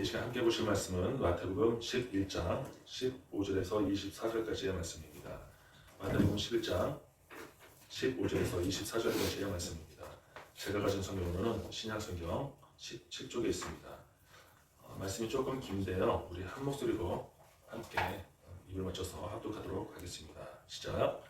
시간 함께 보실 말씀은 마태복음 11장 15절에서 24절까지의 말씀입니다. 마태복음 11장 15절에서 24절까지의 말씀입니다. 제가 가진 성경으로는 신약성경 17쪽에 있습니다. 말씀이 조금 긴데요. 우리 한 목소리로 함께 입을 맞춰서 합독하도록 하겠습니다. 시작.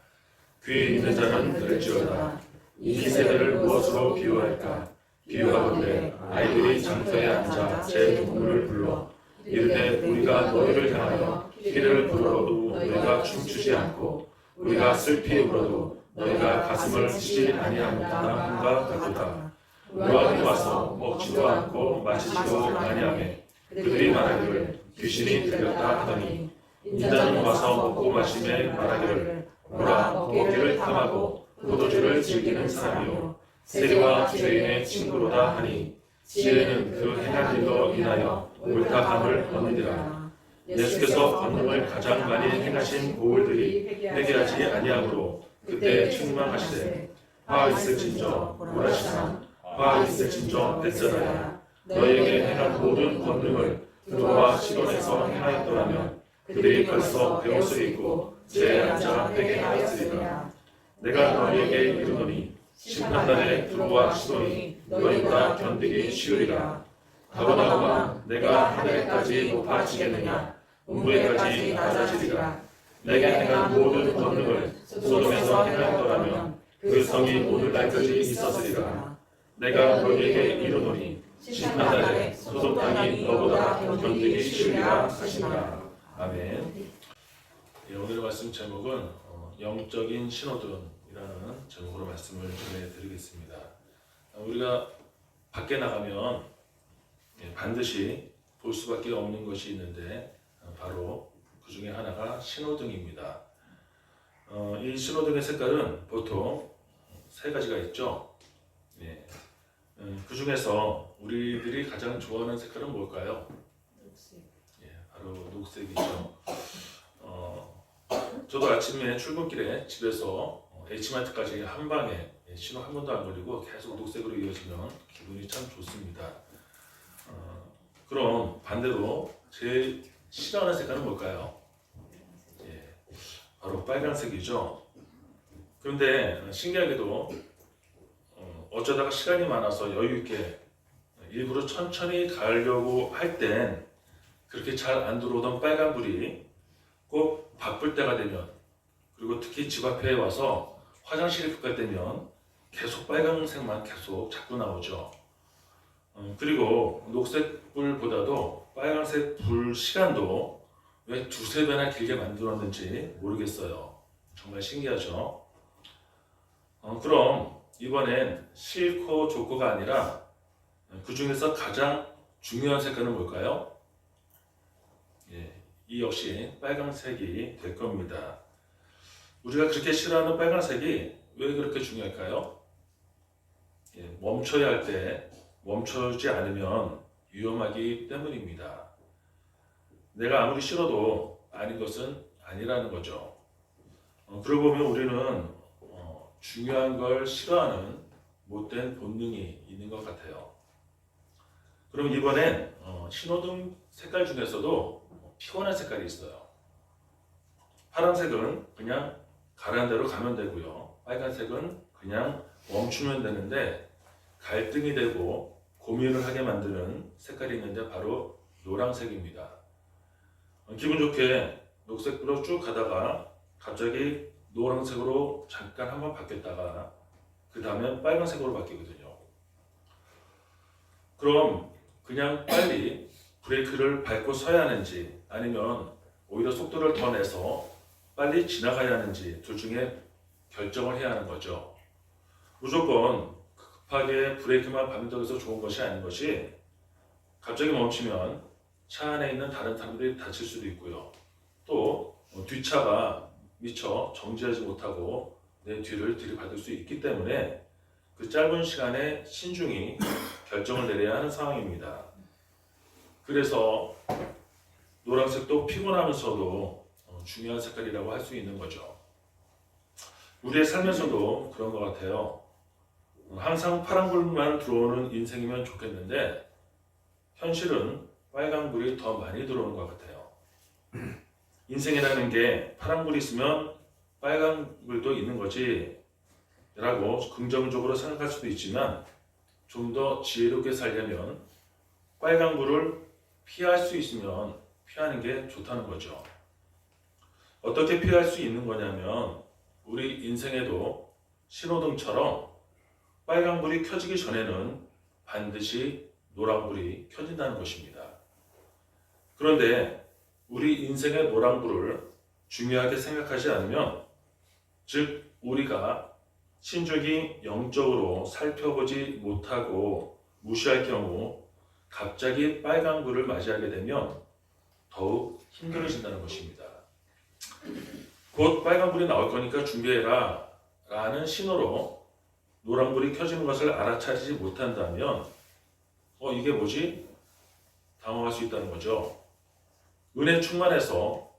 귀 있는 자는 들을지어다. 이 세대를 무엇으로 비유할까? 비유하건대 아이들이 장터에 앉아 제 동물을 불러 이르되 우리가 너희를 향하여 피를 불어도 너희가 춤추지 않고 우리가 슬피 울어도 너희가 가슴을 치지 아니하는가 같도다. 노아가 와서 먹지도 않고 마시지도 아니하매 그들이 말하기를 귀신이 들렸다 하더니 인자는 와서 먹고 마시매 말하기를 오라 먹기를 탐하고 포도주를 즐기는 사람이요 세리와 죄인의 친구로다 하니 지혜는 그 행한 일로 인하여 옳다함을 얻느니라. 예수께서 권능을 가장 많이 행하신 보울들이 회개하지 아니하므로 그때 책망하시되 화 있을진저 고라시나 화 있을진저 벳사다야 너희에게 행한 모든 권능을 두로와 시돈에서 행하였더라면 그들이 벌써 배웠으리고 죄에 앉아 회개하였으리라. 내가 너희에게 이르노니 심판날에 두로와 시돈이 너희보다 견디기 쉬우리라. 더구나 내가 하늘에까지 높아지겠느냐 음부에까지 낮아지리라. 내게 행한 모든 권능을 소돔에서 행하였더라면 그 성이 오늘날까지 있었으리라. 내가 너희에게 이르노니 심판날에 소돔 땅이 너보다 견디기 쉬우리라 하시니라. 아멘. 오늘의 말씀 제목은 영적인 신호등이라는 제목으로 말씀을 전해드리겠습니다. 우리가 밖에 나가면 반드시 볼 수밖에 없는 것이 있는데 바로 그 중에 하나가 신호등입니다. 이 신호등의 색깔은 보통 세 가지가 있죠. 그 중에서 우리들이 가장 좋아하는 색깔은 뭘까요? 녹색. 바로 녹색이죠. 저도 아침에 출근길에 집에서 H마트까지 한 방에 신호 한 번도 안 걸리고 계속 녹색으로 이어지면 기분이 참 좋습니다. 그럼 반대로 제일 싫어하는 색깔은 뭘까요? 바로 빨간색이죠. 그런데 신기하게도 어쩌다가 시간이 많아서 여유 있게 일부러 천천히 가려고 할 땐 그렇게 잘 안 들어오던 빨간불이 꼭 바쁠 때가 되면, 그리고 특히 집 앞에 와서 화장실에 급할 때면 계속 빨간색만 계속 자꾸 나오죠. 그리고 녹색 불보다도 빨간색 불 시간도 왜 두세 배나 길게 만들었는지 모르겠어요. 정말 신기하죠. 그럼 이번엔 싫고 좋고가 아니라 그 중에서 가장 중요한 색깔은 뭘까요? 이 역시 빨간색이 될 겁니다. 우리가 그렇게 싫어하는 빨간색이 왜 그렇게 중요할까요? 멈춰야 할 때 멈추지 않으면 위험하기 때문입니다. 내가 아무리 싫어도 아닌 것은 아니라는 거죠. 그러고 보면 우리는 중요한 걸 싫어하는 못된 본능이 있는 것 같아요. 그럼 이번엔 신호등 색깔 중에서도 피곤한 색깔이 있어요. 파란색은 그냥 가라는 대로 가면 되고요. 빨간색은 그냥 멈추면 되는데 갈등이 되고 고민을 하게 만드는 색깔이 있는데 바로 노란색입니다. 기분 좋게 녹색으로 쭉 가다가 갑자기 노란색으로 잠깐 한번 바뀌었다가 그 다음에 빨간색으로 바뀌거든요. 그럼 그냥 빨리 브레이크를 밟고 서야 하는지 아니면 오히려 속도를 더 내서 빨리 지나가야 하는지 둘 중에 결정을 해야 하는 거죠. 무조건 급하게 브레이크만 밟는다고 해서 좋은 것이 아닌 것이, 갑자기 멈추면 차 안에 있는 다른 사람들이 다칠 수도 있고요. 또 뒷차가 미처 정지하지 못하고 내 뒤를 들이받을 수 있기 때문에 그 짧은 시간에 신중히 결정을 내려야 하는 상황입니다. 그래서 노란색도 피곤하면서도 중요한 색깔이라고 할 수 있는 거죠. 우리의 삶에서도 그런 것 같아요. 항상 파란불만 들어오는 인생이면 좋겠는데 현실은 빨간불이 더 많이 들어오는 것 같아요. 인생이라는 게 파란불이 있으면 빨간불도 있는 거지 라고 긍정적으로 생각할 수도 있지만, 좀 더 지혜롭게 살려면 빨간불을 피할 수 있으면 피하는 게 좋다는 거죠. 어떻게 피할 수 있는 거냐면, 우리 인생에도 신호등처럼 빨간불이 켜지기 전에는 반드시 노란불이 켜진다는 것입니다. 그런데 우리 인생의 노란불을 중요하게 생각하지 않으면, 즉 우리가 신중히 영적으로 살펴보지 못하고 무시할 경우 갑자기 빨간불을 맞이하게 되면 더욱 힘들어진다는 것입니다. 곧 빨간불이 나올 거니까 준비해라 라는 신호로 노란불이 켜지는 것을 알아차리지 못한다면 이게 뭐지? 당황할 수 있다는 거죠. 은혜 충만해서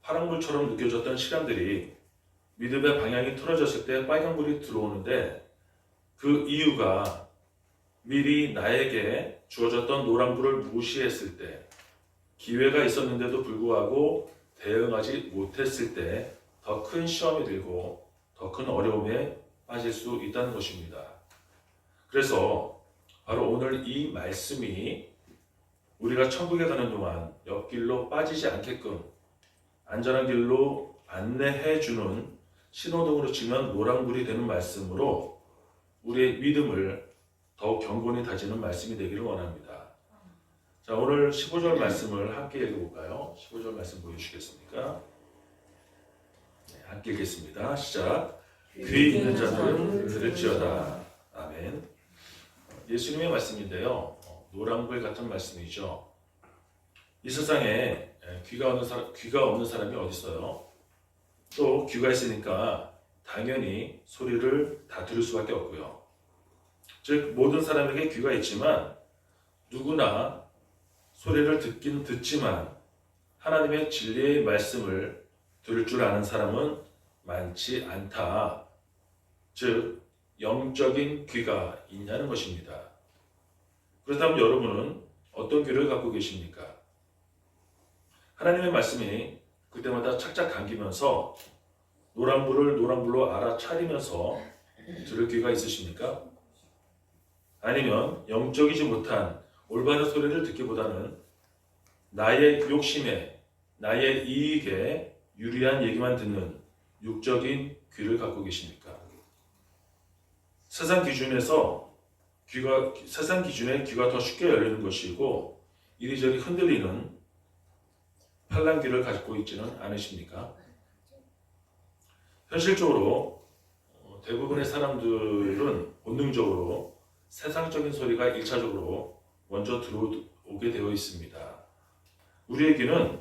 파란불처럼 느껴졌던 시간들이 믿음의 방향이 틀어졌을 때 빨간불이 들어오는데, 그 이유가 미리 나에게 주어졌던 노란불을 무시했을 때, 기회가 있었는데도 불구하고 대응하지 못했을 때 더 큰 시험이 들고 더 큰 어려움에 빠질 수 있다는 것입니다. 그래서 바로 오늘 이 말씀이 우리가 천국에 가는 동안 옆길로 빠지지 않게끔 안전한 길로 안내해 주는 신호등으로 치면 노란불이 되는 말씀으로 우리의 믿음을 더욱 견고히 다지는 말씀이 되기를 원합니다. 자, 오늘 15절 말씀을 함께 읽어볼까요? 15절 말씀 보여주시겠습니까? 네, 함께 읽겠습니다. 시작. 귀 있는 자들은 들을지어다. 아멘. 예수님의 말씀인데요, 노란불 같은 말씀이죠. 이 세상에 귀가 없는 사람이 어디 있어요? 또 귀가 있으니까 당연히 소리를 다 들을 수밖에 없고요. 즉 모든 사람에게 귀가 있지만 누구나 소리를 듣긴 듣지만 하나님의 진리의 말씀을 들을 줄 아는 사람은 많지 않다. 즉 영적인 귀가 있냐는 것입니다. 그렇다면 여러분은 어떤 귀를 갖고 계십니까? 하나님의 말씀이 그때마다 착착 감기면서 노란불을 노란불로 알아차리면서 들을 귀가 있으십니까? 아니면 영적이지 못한 올바른 소리를 듣기보다는 나의 욕심에, 나의 이익에 유리한 얘기만 듣는 육적인 귀를 갖고 계십니까? 세상 기준에 귀가 더 쉽게 열리는 것이고 이리저리 흔들리는 팔랑귀를 갖고 있지는 않으십니까? 현실적으로 대부분의 사람들은 본능적으로 세상적인 소리가 1차적으로 먼저 들어오게 되어 있습니다. 우리의 귀는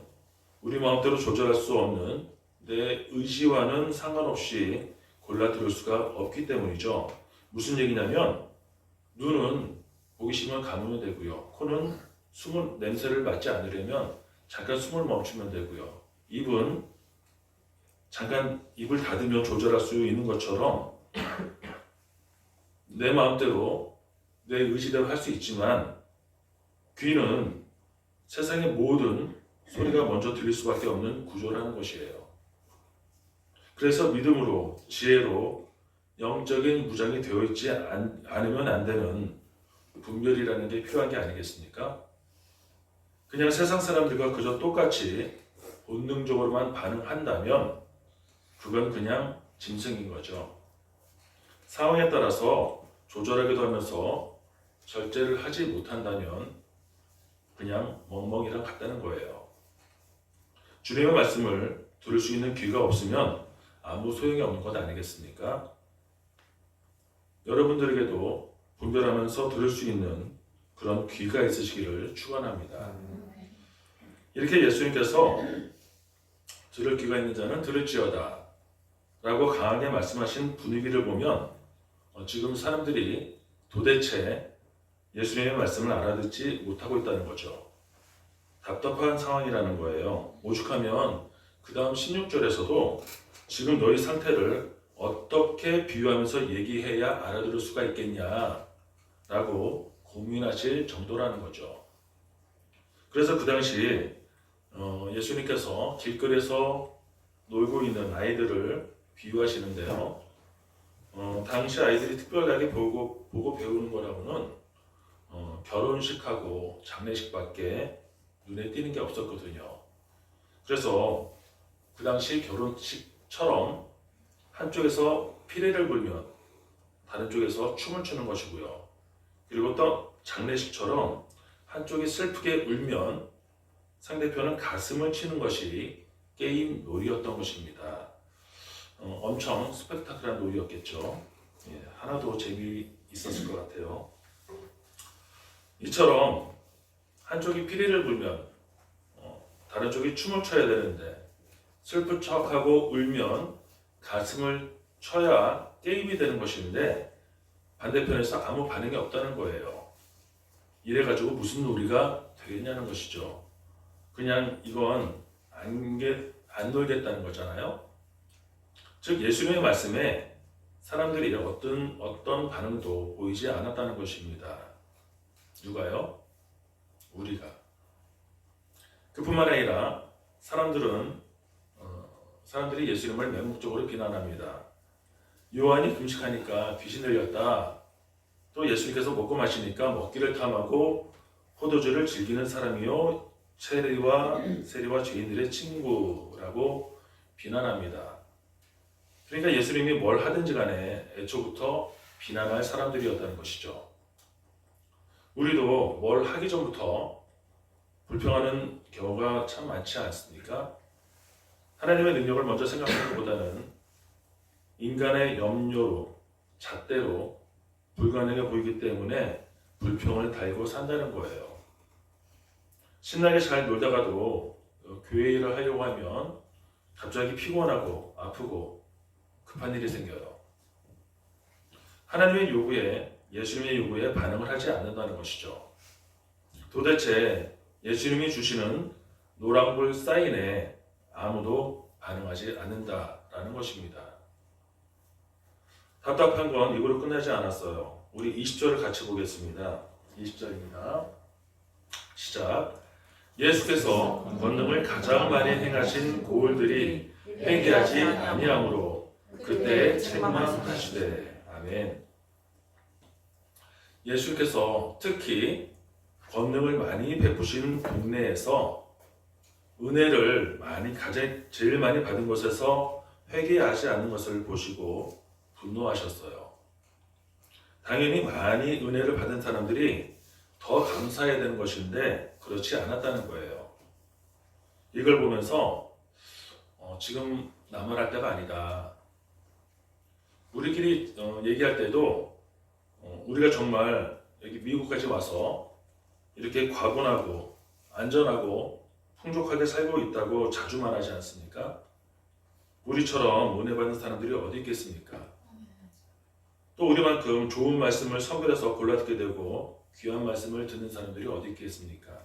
우리 마음대로 조절할 수 없는 내 의지와는 상관없이 골라 들을 수가 없기 때문이죠. 무슨 얘기냐면, 눈은 보기 싫으면 감으면 되고요. 코는 냄새를 맡지 않으려면 잠깐 숨을 멈추면 되고요. 입은 잠깐 입을 닫으면 조절할 수 있는 것처럼 내 마음대로 내 의지대로 할 수 있지만, 귀는 세상의 모든 소리가 먼저 들릴 수밖에 없는 구조라는 것이에요. 그래서 믿음으로, 지혜로 영적인 무장이 되어 있지 않으면 안 되는 분별이라는 게 필요한 게 아니겠습니까? 그냥 세상 사람들과 그저 똑같이 본능적으로만 반응한다면 그건 그냥 짐승인 거죠. 상황에 따라서 조절하기도 하면서 절제를 하지 못한다면 그냥 멍멍이랑 같다는 거예요. 주님의 말씀을 들을 수 있는 귀가 없으면 아무 소용이 없는 것 아니겠습니까? 여러분들에게도 분별하면서 들을 수 있는 그런 귀가 있으시기를 축원합니다. 이렇게 예수님께서 들을 귀가 있는 자는 들을지어다 라고 강하게 말씀하신 분위기를 보면 지금 사람들이 도대체 예수님의 말씀을 알아듣지 못하고 있다는 거죠. 답답한 상황이라는 거예요. 오죽하면 그 다음 16절에서도 지금 너희 상태를 어떻게 비유하면서 얘기해야 알아들을 수가 있겠냐 라고 고민하실 정도라는 거죠. 그래서 그 당시 예수님께서 길거리에서 놀고 있는 아이들을 비유하시는데요. 당시 아이들이 특별하게 보고 배우는 거라고는 결혼식하고 장례식밖에 눈에 띄는 게 없었거든요. 그래서 그 당시 결혼식처럼 한쪽에서 피리를 불면 다른 쪽에서 춤을 추는 것이고요. 그리고 또 장례식처럼 한쪽이 슬프게 울면 상대편은 가슴을 치는 것이 게임 놀이였던 것입니다. 엄청 스펙타클한 놀이였겠죠. 하나도 재미있었을 것 같아요. 이처럼 한쪽이 피리를 불면 다른 쪽이 춤을 춰야 되는데 슬픈 척하고 울면 가슴을 쳐야 게임이 되는 것인데 반대편에서 아무 반응이 없다는 거예요. 이래가지고 무슨 놀이가 되겠냐는 것이죠. 그냥 이건 안 놀겠다는 거잖아요. 즉 예수님의 말씀에 사람들이 어떤 반응도 보이지 않았다는 것입니다. 누가요? 우리가. 그뿐만 아니라 사람들이 예수님을 맹목적으로 비난합니다. 요한이 금식하니까 귀신 들렸다. 또 예수님께서 먹고 마시니까 먹기를 탐하고 포도주를 즐기는 사람이요 세리와 죄인들의 친구라고 비난합니다. 그러니까 예수님이 뭘 하든지 간에 애초부터 비난할 사람들이었다는 것이죠. 우리도 뭘 하기 전부터 불평하는 경우가 참 많지 않습니까? 하나님의 능력을 먼저 생각하는 것보다는 인간의 염려로, 잣대로 불가능해 보이기 때문에 불평을 달고 산다는 거예요. 신나게 잘 놀다가도 교회 일을 하려고 하면 갑자기 피곤하고 아프고 급한 일이 생겨요. 하나님의 요구에, 예수님의 요구에 반응을 하지 않는다는 것이죠. 도대체 예수님이 주시는 노란불 사인에 아무도 반응하지 않는다라는 것입니다. 답답한 건 이거로 끝나지 않았어요. 우리 20절을 같이 보겠습니다. 20절입니다. 시작. 예수께서 권능을 가장 많이 행하신 고을들이 회개하지 아니하므로 그때 책망하시되. 아멘. 예수께서 특히 권능을 많이 베푸신 동네에서 은혜를 제일 많이 받은 곳에서 회개하지 않는 것을 보시고 분노하셨어요. 당연히 많이 은혜를 받은 사람들이 더 감사해야 되는 것인데 그렇지 않았다는 거예요. 이걸 보면서 지금 나만 할 때가 아니다. 우리끼리 얘기할 때도 우리가 정말 여기 미국까지 와서 이렇게 과분하고 안전하고 풍족하게 살고 있다고 자주 말하지 않습니까? 우리처럼 은혜 받는 사람들이 어디 있겠습니까? 또 우리만큼 좋은 말씀을 선별해서 골라듣게 되고 귀한 말씀을 듣는 사람들이 어디 있겠습니까?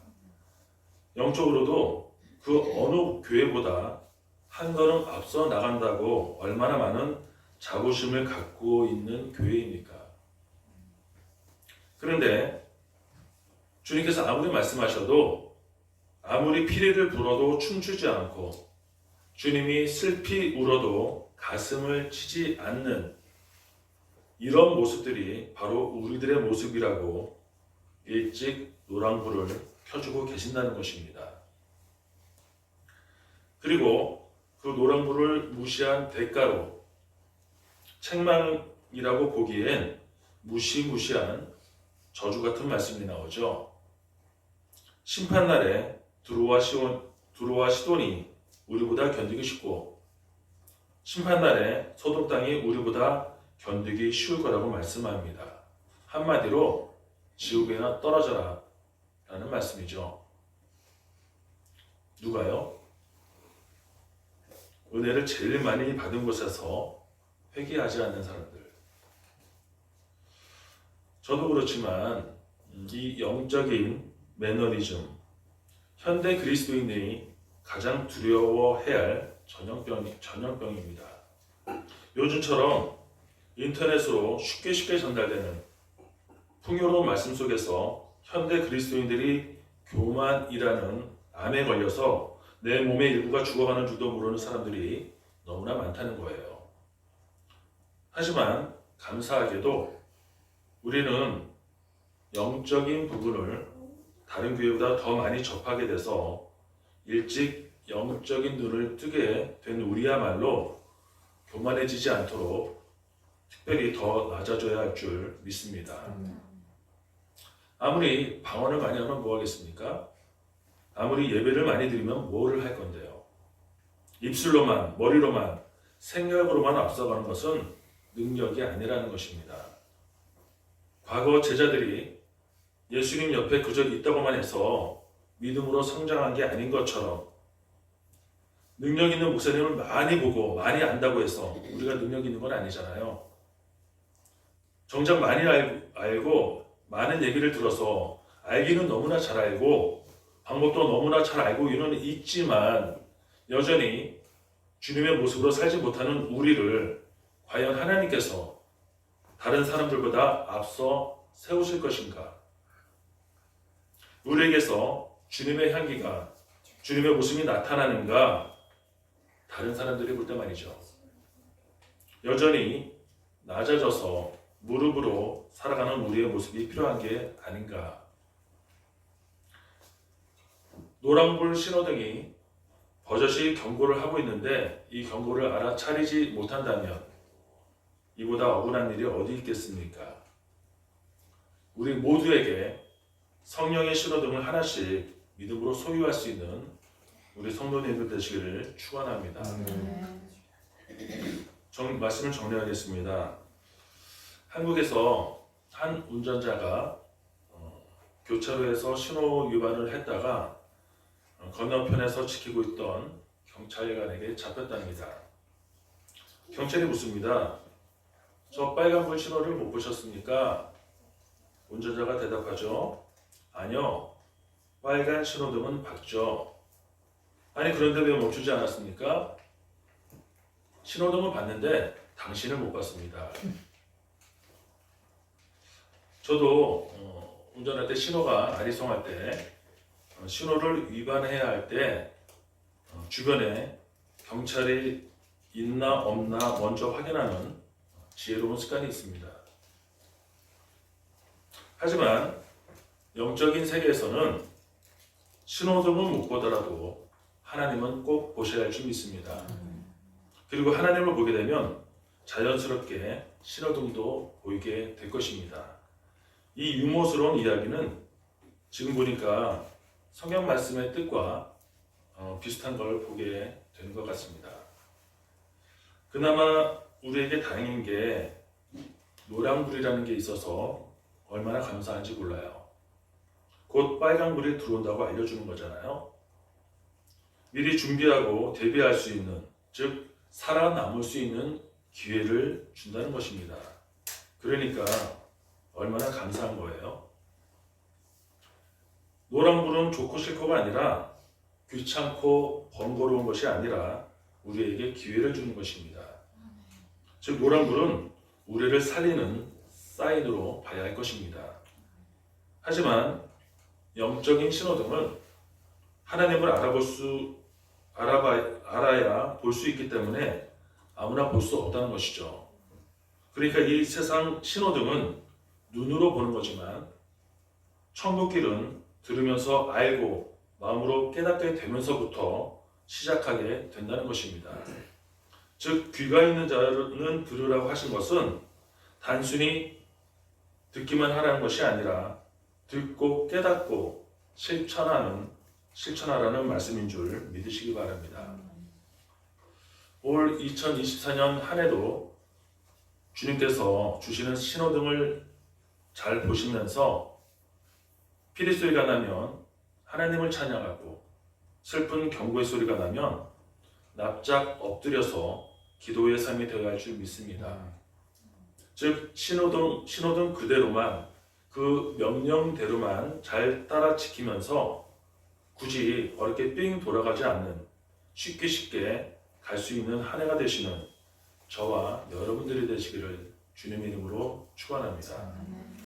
영적으로도 그 어느 교회보다 한 걸음 앞서 나간다고 얼마나 많은 자부심을 갖고 있는 교회입니까? 그런데 주님께서 아무리 말씀하셔도 아무리 피리를 불어도 춤추지 않고 주님이 슬피 울어도 가슴을 치지 않는 이런 모습들이 바로 우리들의 모습이라고 일찍 노란불을 켜주고 계신다는 것입니다. 그리고 그 노란불을 무시한 대가로 책망이라고 보기엔 무시무시한 저주 같은 말씀이 나오죠. 심판날에 두로와 시돈이 우리보다 견디기 쉽고 심판날에 소돔 땅이 우리보다 견디기 쉬울 거라고 말씀합니다. 한마디로 지옥에나 떨어져라 라는 말씀이죠. 누가요? 은혜를 제일 많이 받은 곳에서 회개하지 않는 사람들. 저도 그렇지만 이 영적인 매너리즘, 현대 그리스도인들이 가장 두려워해야 할 전염병입니다. 요즘처럼 인터넷으로 쉽게 전달되는 풍요로운 말씀 속에서 현대 그리스도인들이 교만이라는 암에 걸려서 내 몸의 일부가 죽어가는 줄도 모르는 사람들이 너무나 많다는 거예요. 하지만 감사하게도 우리는 영적인 부분을 다른 교회보다 더 많이 접하게 돼서 일찍 영적인 눈을 뜨게 된 우리야말로 교만해지지 않도록 특별히 더 낮아져야 할 줄 믿습니다. 아무리 방언을 많이 하면 뭐 하겠습니까? 아무리 예배를 많이 드리면 뭐를 할 건데요? 입술로만, 머리로만, 생각으로만 앞서가는 것은 능력이 아니라는 것입니다. 과거 제자들이 예수님 옆에 그저 있다고만 해서 믿음으로 성장한 게 아닌 것처럼 능력 있는 목사님을 많이 보고 많이 안다고 해서 우리가 능력 있는 건 아니잖아요. 정작 많이 알고 많은 얘기를 들어서 알기는 너무나 잘 알고 방법도 너무나 잘 알고는 있지만 여전히 주님의 모습으로 살지 못하는 우리를 과연 하나님께서 다른 사람들보다 앞서 세우실 것인가? 우리에게서 주님의 향기가, 주님의 모습이 나타나는가? 다른 사람들이 볼 때 말이죠. 여전히 낮아져서 무릎으로 살아가는 우리의 모습이 필요한 게 아닌가? 노란불 신호등이 버젓이 경고를 하고 있는데 이 경고를 알아차리지 못한다면 이보다 억울한 일이 어디 있겠습니까? 우리 모두에게 성령의 신호등을 하나씩 믿음으로 소유할 수 있는 우리 성도님들 되시기를 축원합니다. 말씀을 정리하겠습니다. 한국에서 한 운전자가 교차로에서 신호 위반을 했다가 건너편에서 지키고 있던 경찰관에게 잡혔답니다. 경찰이 묻습니다. 저 빨간불 신호를 못 보셨습니까? 운전자가 대답하죠. 아니요. 빨간 신호등은 봤죠. 아니 그런데 왜 멈추지 않았습니까? 신호등은 봤는데 당신을 못 봤습니다. 저도 운전할 때 신호가 아리송할 때 신호를 위반해야 할 때 주변에 경찰이 있나 없나 먼저 확인하는 지혜로운 습관이 있습니다. 하지만 영적인 세계에서는 신호등은 못 보더라도 하나님은 꼭 보셔야 할 줄 믿습니다. 그리고 하나님을 보게 되면 자연스럽게 신호등도 보이게 될 것입니다. 이 유머스러운 이야기는 지금 보니까 성경 말씀의 뜻과 비슷한 걸 보게 되는 것 같습니다. 그나마 우리에게 다행인 게 노란불이라는 게 있어서 얼마나 감사한지 몰라요. 곧 빨간불이 들어온다고 알려주는 거잖아요. 미리 준비하고 대비할 수 있는, 즉 살아남을 수 있는 기회를 준다는 것입니다. 그러니까 얼마나 감사한 거예요. 노란불은 좋고 싫고가 아니라 귀찮고 번거로운 것이 아니라 우리에게 기회를 주는 것입니다. 즉 노란불은 우리를 살리는 사인으로 봐야 할 것입니다. 하지만 영적인 신호등은 하나님을 알아야 볼 수 있기 때문에 아무나 볼 수 없다는 것이죠. 그러니까 이 세상 신호등은 눈으로 보는 거지만 천국길은 들으면서 알고 마음으로 깨닫게 되면서부터 시작하게 된다는 것입니다. 즉 귀가 있는 자는 들으라고 하신 것은 단순히 듣기만 하라는 것이 아니라 듣고 깨닫고 실천하라는 말씀인 줄 믿으시기 바랍니다. 올 2024년 한 해도 주님께서 주시는 신호등을 잘 보시면서 피리 소리가 나면 하나님을 찬양하고 슬픈 경고의 소리가 나면 납작 엎드려서 기도의 삶이 되어야 할 줄 믿습니다. 즉 신호등 그대로만 그 명령대로만 잘 따라 지키면서 굳이 어렵게 삥 돌아가지 않는 쉽게 갈 수 있는 한 해가 되시는 저와 여러분들이 되시기를 주님의 이름으로 축원합니다.